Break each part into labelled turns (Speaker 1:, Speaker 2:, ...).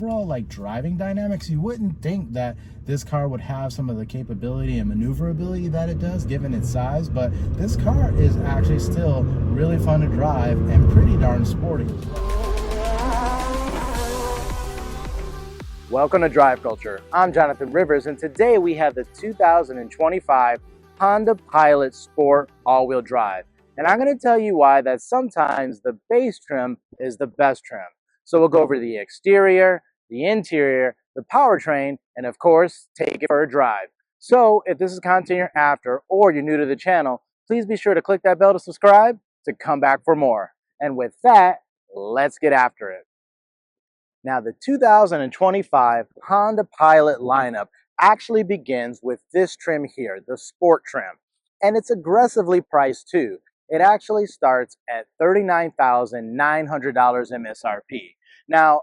Speaker 1: overall like driving dynamics, you wouldn't think that this car would have some of the capability and maneuverability that it does given its size, but this car is actually still really fun to drive and pretty darn sporty.
Speaker 2: Welcome to Drive Culture. I'm Jonathan Rivers, and today we have the 2025 Honda Pilot Sport all-wheel drive. And I'm going to tell you why that sometimes the base trim is the best trim. So we'll go over the exterior, the interior, the powertrain, and of course, take it for a drive. So if this is content you're after or you're new to the channel, please be sure to click that bell to subscribe to come back for more. And with that, let's get after it. Now, the 2025 Honda Pilot lineup actually begins with this trim here, the Sport trim. And it's aggressively priced too. It actually starts at $39,900 MSRP. Now,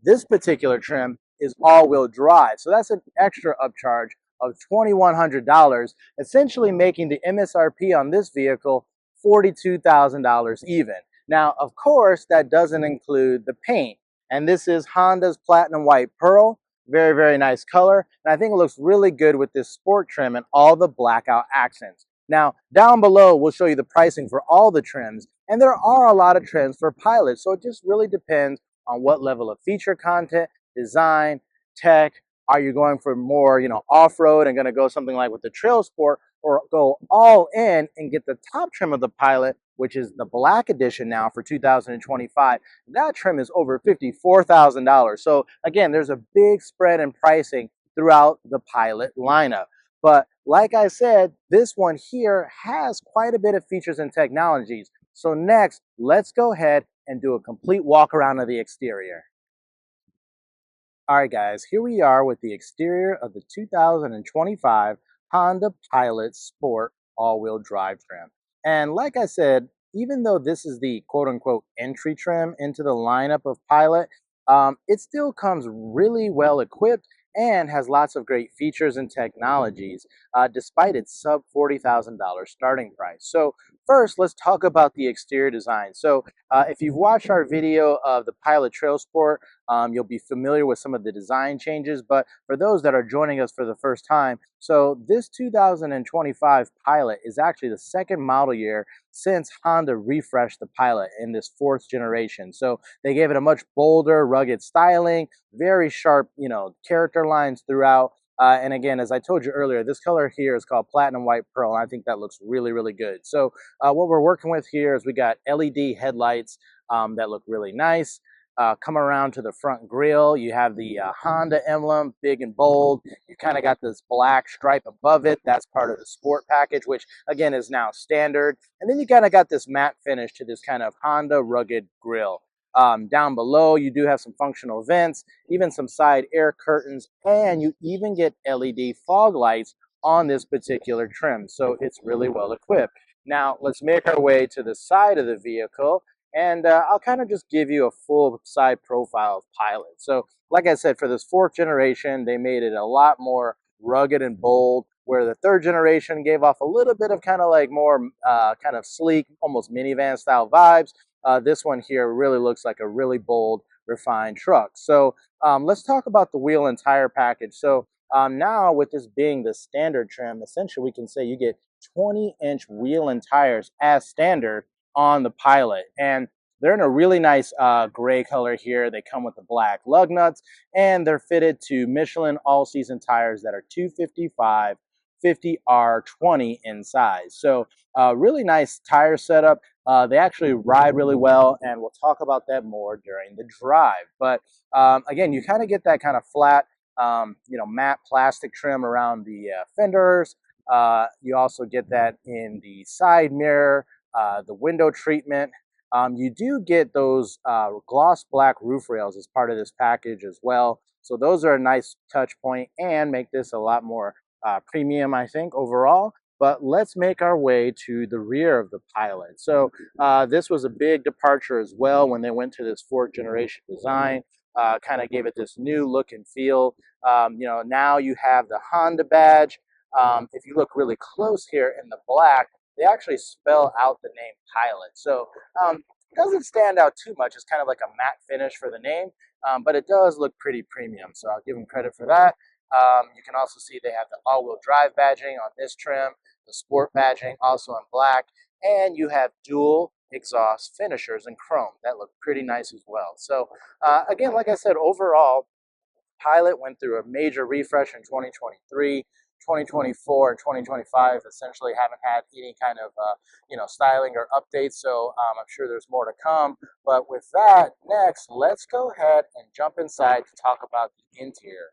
Speaker 2: this particular trim is all-wheel drive, so that's an extra upcharge of $2,100, essentially making the MSRP on this vehicle $42,000 even. Now, of course, that doesn't include the paint. And this is Honda's Platinum White Pearl. Very, very nice color. And I think it looks really good with this sport trim and all the blackout accents. Now, down below, we'll show you the pricing for all the trims. And there are a lot of trims for Pilot. So it just really depends on what level of feature content, design, tech. Are you going for more, off-road and going to go something like with the TrailSport, or go all in and get the top trim of the Pilot, which is the black edition now for 2025. That trim is over $54,000. So again, there's a big spread in pricing throughout the Pilot lineup. But like I said, this one here has quite a bit of features and technologies. So next, let's go ahead and do a complete walk around of the exterior. All right, guys, here we are with the exterior of the 2025 Honda Pilot Sport all-wheel drive trim. And like I said, even though this is the quote-unquote entry trim into the lineup of Pilot, it still comes really well equipped and has lots of great features and technologies, despite its sub $40,000 starting price. So first, let's talk about the exterior design. So if you've watched our video of the Pilot TrailSport, you'll be familiar with some of the design changes. But for those that are joining us for the first time, so this 2025 Pilot is actually the second model year since Honda refreshed the Pilot in this fourth generation. So they gave it a much bolder, rugged styling, very sharp, character lines throughout. And again, as I told you earlier, this color here is called Platinum White Pearl, and I think that looks really, really good. So what we're working with here is we got LED headlights that look really nice. Come around to the front grille, you have the Honda emblem, big and bold. You kind of got this black stripe above it. That's part of the Sport package, which again is now standard. And then you kind of got this matte finish to this kind of Honda rugged grille. Down below, you do have some functional vents, even some side air curtains, and you even get LED fog lights on this particular trim. So it's really well equipped. Now, let's make our way to the side of the vehicle. And I'll kind of just give you a full side profile of Pilot. So like I said, for this fourth generation, they made it a lot more rugged and bold, where the third generation gave off a little bit of kind of like more kind of sleek, almost minivan style vibes. This one here really looks like a really bold, refined truck. So let's talk about the wheel and tire package. So now with this being the standard trim, essentially we can say you get 20-inch wheel and tires as standard on the Pilot, and they're in a really nice gray color here. They come with the black lug nuts, and they're fitted to Michelin all-season tires that are 255 50R20 in size. So really nice tire setup. They actually ride really well, and we'll talk about that more during the drive. But again, you kind of get that kind of flat, matte plastic trim around the fenders. You also get that in the side mirror. The window treatment. You do get those gloss black roof rails as part of this package as well. So those are a nice touch point and make this a lot more premium, I think, overall. But let's make our way to the rear of the Pilot. So this was a big departure as well when they went to this fourth generation design. Kind of gave it this new look and feel. Now you have the Honda badge. If you look really close here in the black, they actually spell out the name Pilot. So Doesn't stand out too much. It's kind of like a matte finish for the name, but it does look pretty premium. So I'll give them credit for that. You can also see they have the all-wheel drive badging on this trim, the sport badging also in black, and you have dual exhaust finishers in chrome that look pretty nice as well. So again, like I said, overall, Pilot went through a major refresh in 2023. 2024 and 2025 essentially haven't had any kind of styling or updates, so I'm sure there's more to come. But with that, next, let's go ahead and jump inside to talk about the interior.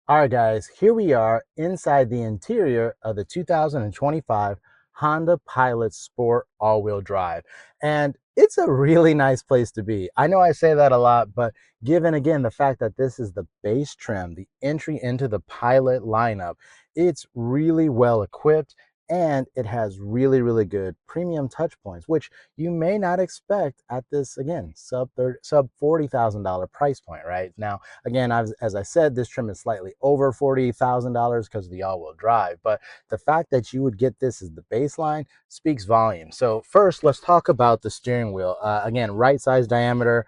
Speaker 2: All right, guys, here we are inside the interior of the 2025 Honda Pilot Sport all-wheel drive. And it's a really nice place to be. I know I say that a lot, but given again the fact that this is the base trim, the entry into the Pilot lineup, it's really well equipped and it has really, really good premium touch points, which you may not expect at this, again, sub $40,000 price point, right? Now, again, as I said, this trim is slightly over $40,000 because of the all-wheel drive, but the fact that you would get this as the baseline speaks volume. So first, let's talk about the steering wheel. Again, right size diameter,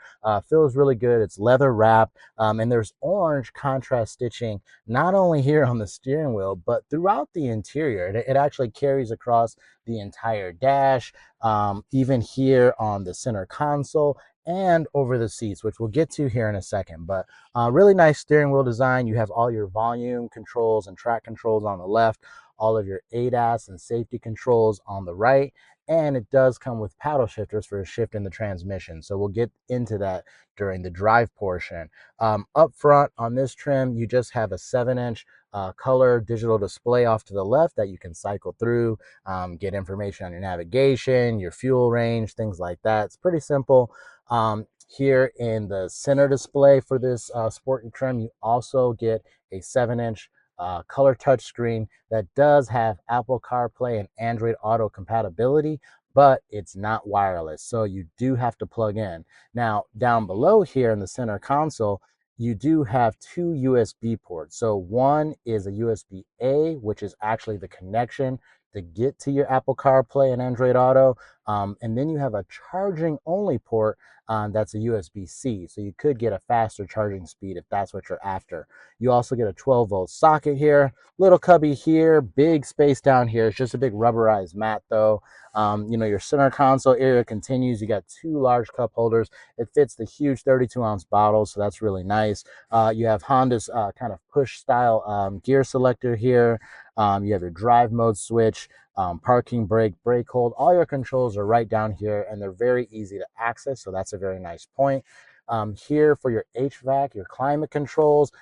Speaker 2: feels really good. It's leather wrapped, and there's orange contrast stitching, not only here on the steering wheel, but throughout the interior. It actually carries across the entire dash, even here on the center console and over the seats, which we'll get to here in a second. But really nice steering wheel design. You have all your volume controls and track controls on the left, all of your ADAS and safety controls on the right, and it does come with paddle shifters for a shift in the transmission. So we'll get into that during the drive portion. Up front on this trim, you just have a 7-inch color digital display off to the left that you can cycle through, get information on your navigation, your fuel range, things like that. It's pretty simple. Here in the center display for this sporty trim, you also get a 7-inch color touchscreen that does have Apple CarPlay and Android Auto compatibility, but it's not wireless, so you do have to plug in. Now, down below here in the center console, you do have two USB ports. So one is a USB-A, which is actually the connection to get to your Apple CarPlay and Android Auto. And then you have a charging only port that's a USB-C. So you could get a faster charging speed if that's what you're after. You also get a 12-volt socket here, little cubby here, big space down here. It's just a big rubberized mat though. Your center console area continues. You got two large cup holders. It fits the huge 32-ounce bottle, so that's really nice. You have Honda's kind of push style gear selector here. You have your drive mode switch, parking brake, brake hold. All your controls are right down here, and they're very easy to access, so that's a very nice point. Here for your HVAC, your climate controls,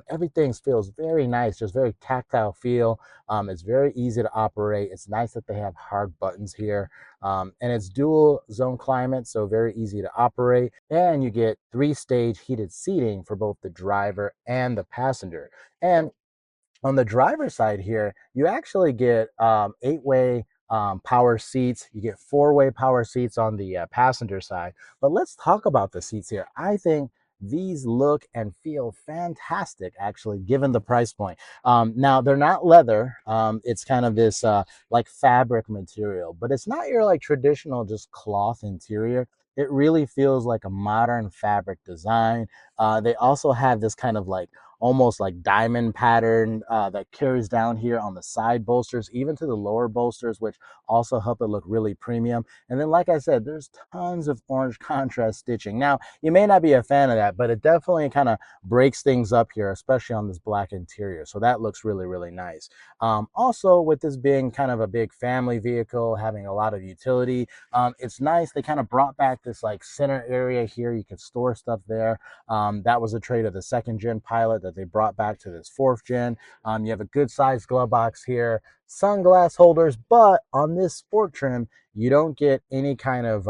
Speaker 2: everything feels very nice, just very tactile feel. It's very easy to operate. It's nice that they have hard buttons here. And it's dual zone climate, so very easy to operate. And you get 3-stage heated seating for both the driver and the passenger. And on the driver's side here, you actually get 8-way power seats. You get 4-way power seats on the passenger side. But let's talk about the seats here. I think these look and feel fantastic, actually, given the price point. Now, they're not leather. It's kind of this like fabric material, but it's not your like traditional just cloth interior. It really feels like a modern fabric design. They also have this kind of like almost like diamond pattern that carries down here on the side bolsters, even to the lower bolsters, which also help it look really premium. And then, like I said, there's tons of orange contrast stitching. Now, you may not be a fan of that, but it definitely kind of breaks things up here, especially on this black interior. So that looks really, really nice. Also, with this being kind of a big family vehicle, having a lot of utility, it's nice. They kind of brought back this like center area here. You can store stuff there. That was a trait of the 2nd-gen Pilot that they brought back to this 4th-gen. You have a good sized glove box here, sunglass holders, but on this sport trim, you don't get any kind of,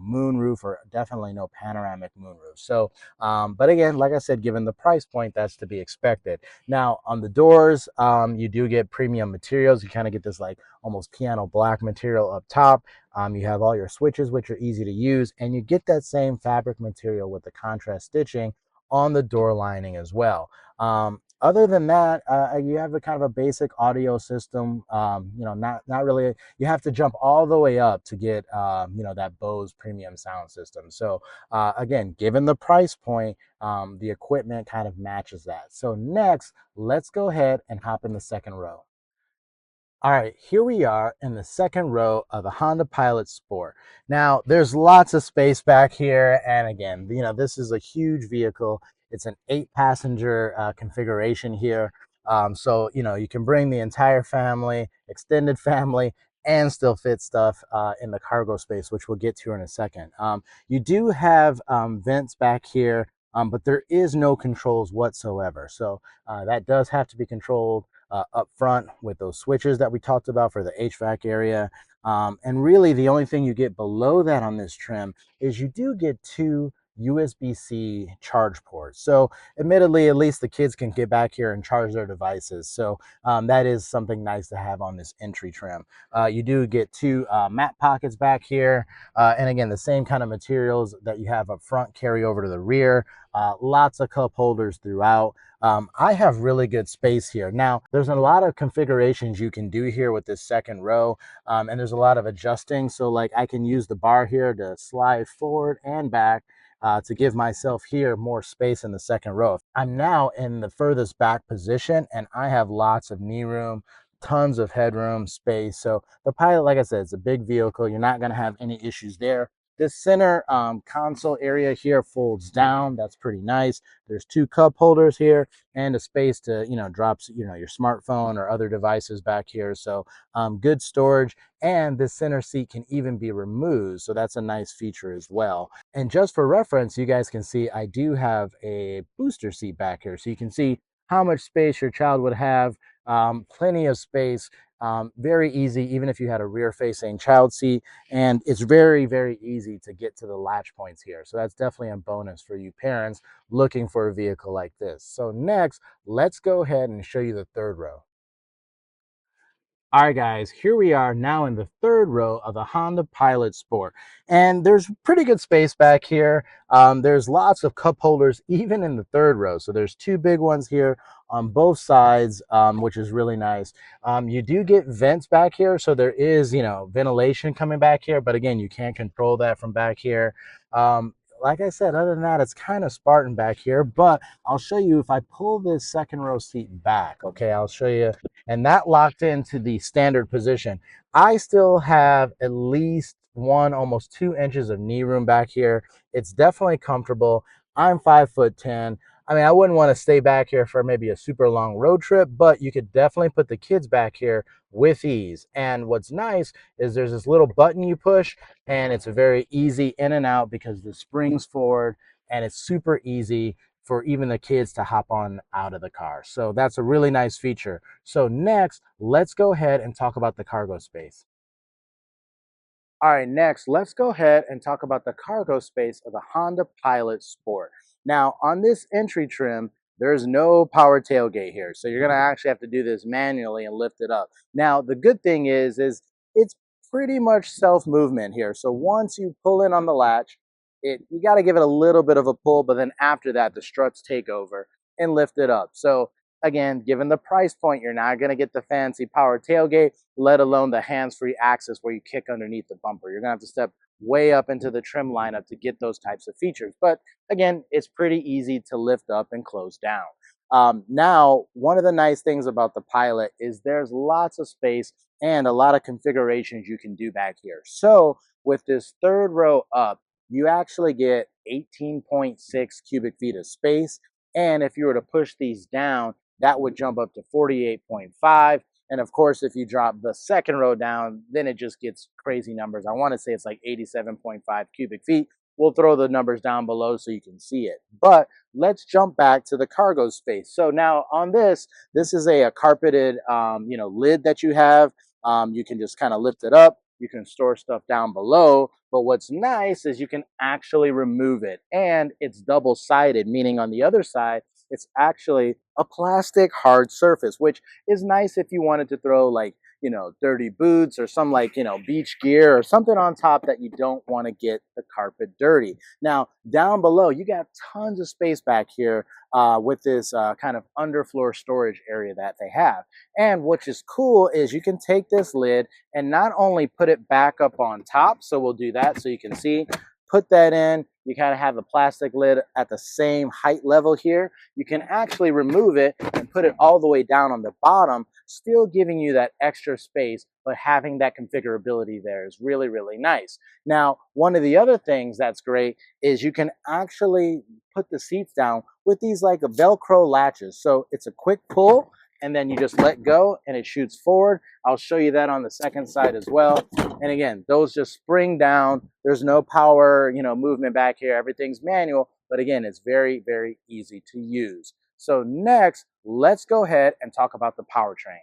Speaker 2: moon roof, or definitely no panoramic moon roof. So, but again, like I said, given the price point, that's to be expected. Now, on the doors, you do get premium materials. You kind of get this like almost piano black material up top. You have all your switches, which are easy to use, and you get that same fabric material with the contrast stitching on the door lining as well. Other than that, you have a kind of a basic audio system. Not really. You have to jump all the way up to get that Bose premium sound system. So again, given the price point, the equipment kind of matches that. So next, let's go ahead and hop in the second row. All right, here we are in the second row of the Honda Pilot Sport. Now, there's lots of space back here, and again, this is a huge vehicle. It's an 8-passenger configuration here, so you can bring the entire family, extended family, and still fit stuff in the cargo space, which we'll get to in a second. You do have vents back here, but there is no controls whatsoever, so that does have to be controlled up front with those switches that we talked about for the HVAC area. And really the only thing you get below that on this trim is you do get 2 USB-C charge ports. So admittedly, at least the kids can get back here and charge their devices. So that is something nice to have on this entry trim. You do get 2 mat pockets back here. And again, the same kind of materials that you have up front carry over to the rear. Lots of cup holders throughout. I have really good space here. Now, there's a lot of configurations you can do here with this second row, and there's a lot of adjusting. So like I can use the bar here to slide forward and back to give myself here more space in the second row. I'm now in the furthest back position, and I have lots of knee room, tons of headroom space. So the Pilot, like I said, it's a big vehicle. You're not going to have any issues there. This center console area here folds down. That's pretty nice. There's 2 cup holders here and a space to, drop, your smartphone or other devices back here. So good storage. And this center seat can even be removed. So that's a nice feature as well. And just for reference, you guys can see I do have a booster seat back here. So you can see how much space your child would have. Plenty of space. Very easy, even if you had a rear facing child seat, and it's very, very easy to get to the latch points here. So that's definitely a bonus for you parents looking for a vehicle like this. So next, let's go ahead and show you the third row. All right, guys, here we are now in the third row of the Honda Pilot Sport. And there's pretty good space back here. There's lots of cup holders, even in the third row. So there's 2 big ones here on both sides, which is really nice. You do get vents back here. So there is, ventilation coming back here. But again, you can't control that from back here. Like I said, other than that, it's kind of Spartan back here. But I'll show you if I pull this second row seat back. Okay, I'll show you. And that locked into the standard position. I still have at least 1, almost 2 inches of knee room back here. It's definitely comfortable. I'm 5'10". I mean, I wouldn't want to stay back here for maybe a super long road trip, but you could definitely put the kids back here with ease. And what's nice is there's this little button you push, and it's a very easy in and out because the springs forward, and it's super easy for even the kids to hop on out of the car. So that's a really nice feature. So next, let's go ahead and talk about the cargo space. All right, next, let's go ahead and talk about the cargo space of the Honda Pilot Sport. Now, on this entry trim, there's no power tailgate here. So you're gonna actually have to do this manually and lift it up. Now, the good thing is it's pretty much self-movement here. So once you pull in on the latch, you gotta give it a little bit of a pull, but then after that, the struts take over and lift it up. So again, given the price point, you're not gonna get the fancy power tailgate, let alone the hands-free access where you kick underneath the bumper. You're gonna have to step way up into the trim lineup to get those types of features. But again, it's pretty easy to lift up and close down. Now, one of the nice things about the Pilot is there's lots of space and a lot of configurations you can do back here. So with this third row up, you actually get 18.6 cubic feet of space. And if you were to push these down, that would jump up to 48.5. And of course, if you drop the second row down, then it just gets crazy numbers. I want to say it's like 87.5 cubic feet. We'll throw the numbers down below so you can see it. But let's jump back to the cargo space. So now on this is a carpeted, lid that you have. You can just kind of lift it up. You can store stuff down below. But what's nice is you can actually remove it. And it's double-sided, meaning on the other side, it's actually a plastic hard surface, which is nice if you wanted to throw like, you know, dirty boots or some like, you know, beach gear or something on top that you don't want to get the carpet dirty. Now, down below, you got tons of space back here with this kind of underfloor storage area that they have. And what is cool is you can take this lid and not only put it back up on top, so we'll do that so you can see, put that in, you kind of have the plastic lid at the same height level here. You can actually remove it and put it all the way down on the bottom, still giving you that extra space, but having that configurability there is really, really nice. Now, one of the other things that's great is you can actually put the seats down with these like Velcro latches. So it's a quick pull, and then you just let go and it shoots forward. I'll show you that on the second side as well. And again, those just spring down. There's no power, you know, movement back here. Everything's manual, but again, it's very, very easy to use. So next, let's go ahead and talk about the powertrain.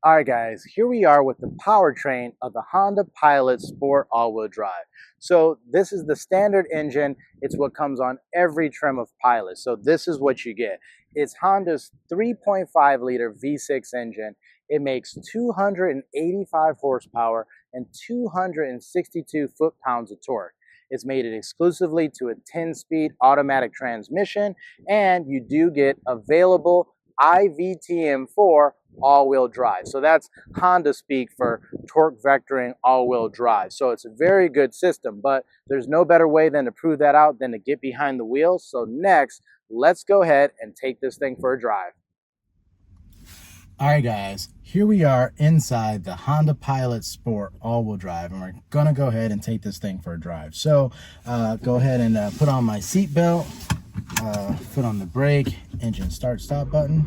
Speaker 2: All right, guys, here we are with the powertrain of the Honda Pilot Sport all-wheel drive. So this is the standard engine. It's what comes on every trim of Pilot. So this is what you get. It's Honda's 3.5 liter V6 engine. It makes 285 horsepower and 262 foot-pounds of torque. It's made it exclusively to a 10-speed automatic transmission, and you do get available IVTM4 all-wheel drive. So that's Honda speak for torque vectoring all-wheel drive. So it's a very good system, but there's no better way than to prove that out than to get behind the wheel. So next, let's go ahead and take this thing for a drive.
Speaker 1: All right, guys, here we are inside the Honda Pilot Sport all-wheel drive, and we're gonna go ahead and take this thing for a drive. So go ahead and put on my seat belt, foot on the brake, engine start-stop button.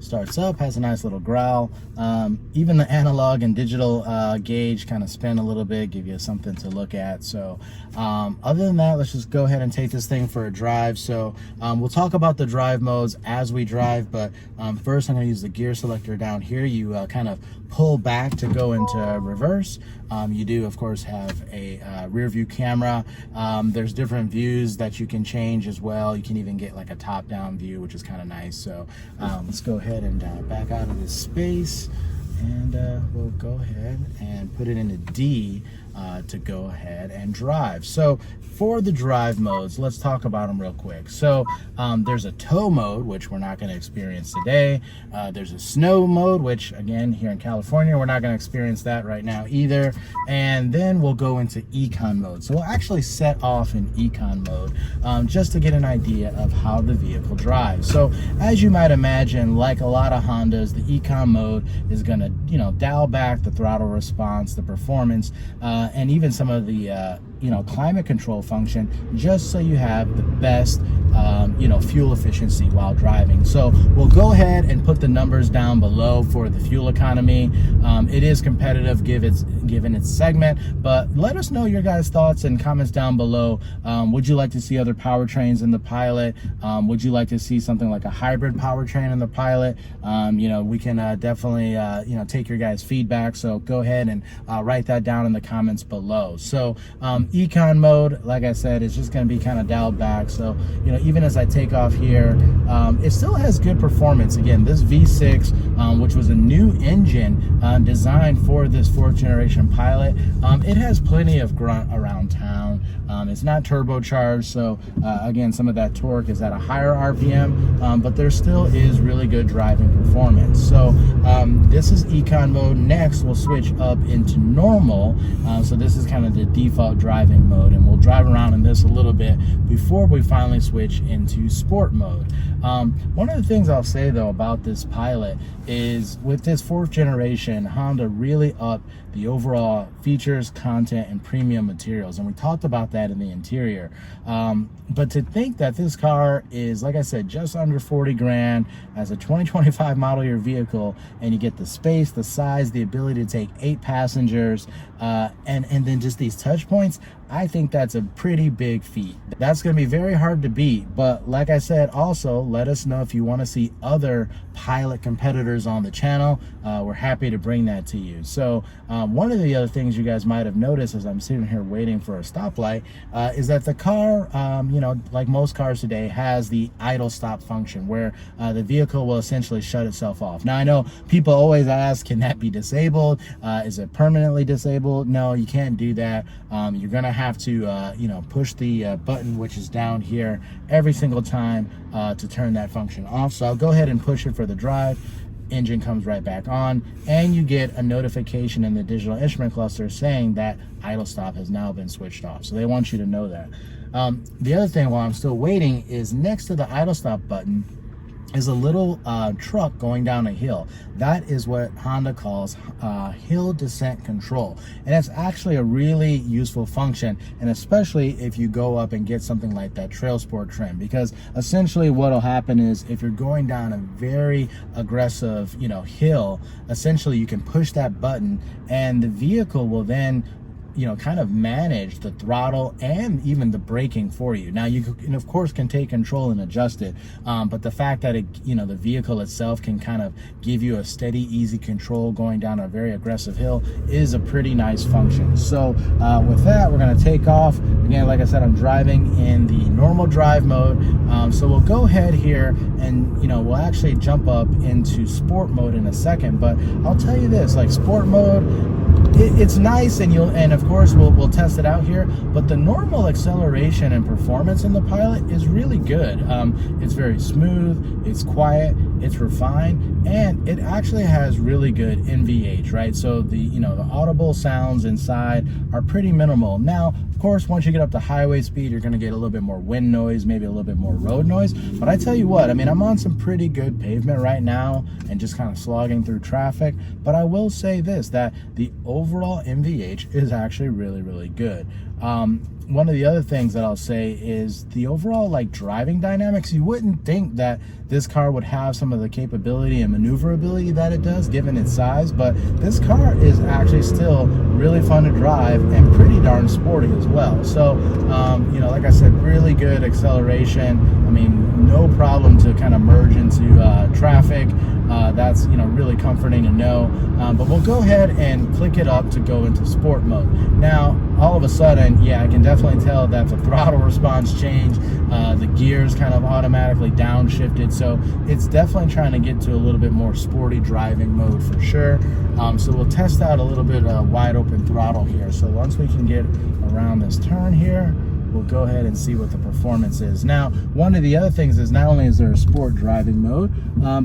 Speaker 1: Starts up, has a nice little growl. Even the analog and digital gauge kind of spin a little bit, give you something to look at. So other than that, let's just go ahead and take this thing for a drive. So we'll talk about the drive modes as we drive, but first I'm going to use the gear selector down here. You kind of pull back to go into reverse. You do, of course, have a rear view camera. There's different views that you can change as well. You can even get like a top-down view, which is kind of nice. So let's go ahead and back out of this space, and we'll go ahead and put it into D to go ahead and drive. So for the drive modes, let's talk about them real quick. So there's a tow mode, which we're not going to experience today. There's a snow mode, which again, here in California, we're not going to experience that right now either. And then we'll go into econ mode. So we'll actually set off in econ mode just to get an idea of how the vehicle drives. So as you might imagine, like a lot of Hondas, the econ mode is going to, you know, dial back the throttle response, the performance, and even some of the you know, climate control function, just so you have the best you know, fuel efficiency while driving. So we'll go ahead and put the numbers down below for the fuel economy. It is competitive given its segment, but let us know your guys' thoughts and comments down below. Would you like to see other powertrains in the Pilot? Would you like to see something like a hybrid powertrain in the Pilot? You know, we can definitely you know, take your guys' feedback, so go ahead and write that down in the comments below. So econ mode, like I said, is just going to be kind of dialed back. So, you know, even as I take off here, it still has good performance. Again, this V6, which was a new engine designed for this 4th generation Pilot, it has plenty of grunt around town. It's not turbocharged, so again, some of that torque is at a higher RPM, but there still is really good driving performance. So this is econ mode. Next, we'll switch up into normal. So this is kind of the default driving mode, and we'll drive around in this a little bit before we finally switch into sport mode. One of the things I'll say though about this Pilot is with this 4th generation, Honda really upped the overall features, content, and premium materials, and we talked about that in the interior. But to think that this car is, like I said, just under 40 grand as a 2025 model year vehicle, and you get the space, the size, the ability to take 8 passengers, and then just these touch points, I think that's a pretty big feat. That's going to be very hard to beat. But like I said, also let us know if you want to see other Pilot competitors on the channel. We're happy to bring that to you. So one of the other things you guys might have noticed as I'm sitting here waiting for a stoplight is that the car, like most cars today, has the idle stop function where the vehicle will essentially shut itself off. Now I know people always ask, can that be disabled? Is it permanently disabled? No, you can't do that. You're gonna have to push the button, which is down here, every single time to turn that function off. So I'll go ahead and push it for the drive. Engine comes right back on, and you get a notification in the digital instrument cluster saying that idle stop has now been switched off. So they want you to know that. The other thing while I'm still waiting is next to the idle stop button is a little truck going down a hill. That is what Honda calls hill descent control. And it's actually a really useful function, and especially if you go up and get something like that TrailSport trim, because essentially what'll happen is if you're going down a very aggressive, hill, essentially you can push that button and the vehicle will then kind of manage the throttle and even the braking for you. Now you can, of course, can take control and adjust it, but the fact that the vehicle itself can kind of give you a steady, easy control going down a very aggressive hill is a pretty nice function. So with that, we're going to take off. Again, like I said, I'm driving in the normal drive mode, so we'll go ahead here and we'll actually jump up into sport mode in a second. But I'll tell you this, like sport mode, it's nice, and of course we'll test it out here, but the normal acceleration and performance in the Pilot is really good. It's very smooth, it's quiet, it's refined, and it actually has really good NVH, right? So the audible sounds inside are pretty minimal. Now, of course, once you get up to highway speed, you're going to get a little bit more wind noise, maybe a little bit more road noise. But I tell you what, I'm on some pretty good pavement right now and just kind of slogging through traffic. But I will say this, that the overall NVH is actually really, really good. One of the other things that I'll say is the overall driving dynamics. You wouldn't think that this car would have some of the capability and maneuverability that it does given its size, but this car is actually still really fun to drive and pretty darn sporty as well. So like I said, really good acceleration. No problem to kind of merge into traffic. That's really comforting to know. But we'll go ahead and click it up to go into sport mode. Now all of a sudden, yeah, I can definitely tell that the throttle response changed. The gears kind of automatically downshifted, so it's definitely trying to get to a little bit more sporty driving mode for sure. So we'll test out a little bit of wide open throttle here. So once we can get around this turn here, we'll go ahead and see what the performance is. Now, one of the other things is not only is there a sport driving mode,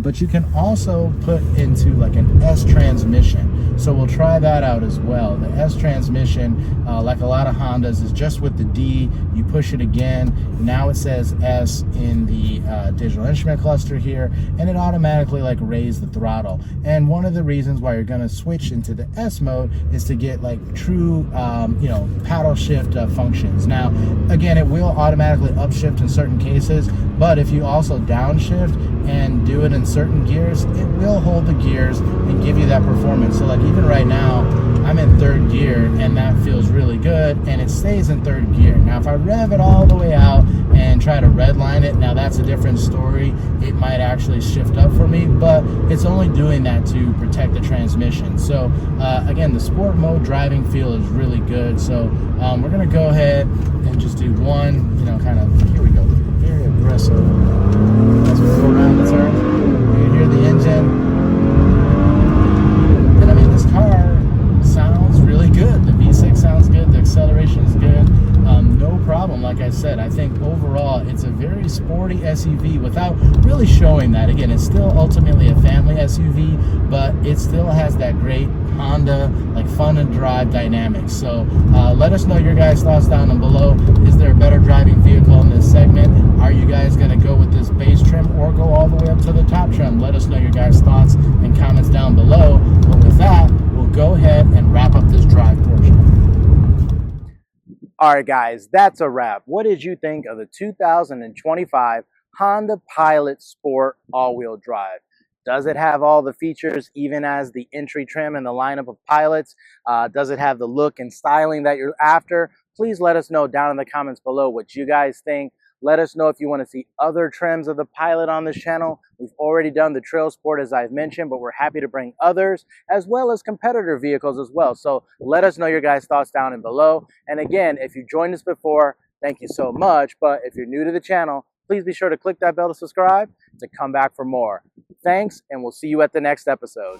Speaker 1: but you can also put into an S transmission. So we'll try that out as well. The S transmission, like a lot of Hondas, is just with the D. You push it again. Now it says S in the digital instrument cluster here, and it automatically raises the throttle. And one of the reasons why you're going to switch into the S mode is to get true, paddle shift functions. Now, again, it will automatically upshift in certain cases, but if you also downshift and do it in certain gears, it will hold the gears and give you that performance. So even right now, I'm in third gear and that feels really good, and it stays in third gear. Now, if I rev it all the way out and try to redline it, now that's a different story. It might actually shift up for me, but it's only doing that to protect the transmission. So again, the sport mode driving feel is really good. So we're gonna go ahead and just do one, kind of, here we go, very aggressive. As we go around the turn, you can hear the engine. And this car sounds really good. The V6 sounds good, the acceleration is good. No problem. Like I said, I think overall it's a very sporty SUV without really showing that. Again, it's still ultimately a family SUV, but it still has that great Honda fun to drive dynamics. So let us know your guys' thoughts down below. Is there a better driving vehicle in this segment? Are you guys going to go with this base trim or go all the way up to the top trim? Let us know your guys' thoughts and comments down below. But with that, we'll go ahead and wrap up this drive portion.
Speaker 2: All right, guys, that's a wrap. What did you think of the 2025 Honda Pilot Sport all-wheel drive? Does it have all the features, even as the entry trim in the lineup of Pilots? Does it have the look and styling that you're after? Please let us know down in the comments below what you guys think. Let us know if you want to see other trims of the Pilot on this channel. We've already done the TrailSport, as I've mentioned, but we're happy to bring others as well as competitor vehicles as well. So let us know your guys' thoughts down and below. And again, if you joined us before, thank you so much. But if you're new to the channel, please be sure to click that bell to subscribe to come back for more. Thanks, and we'll see you at the next episode.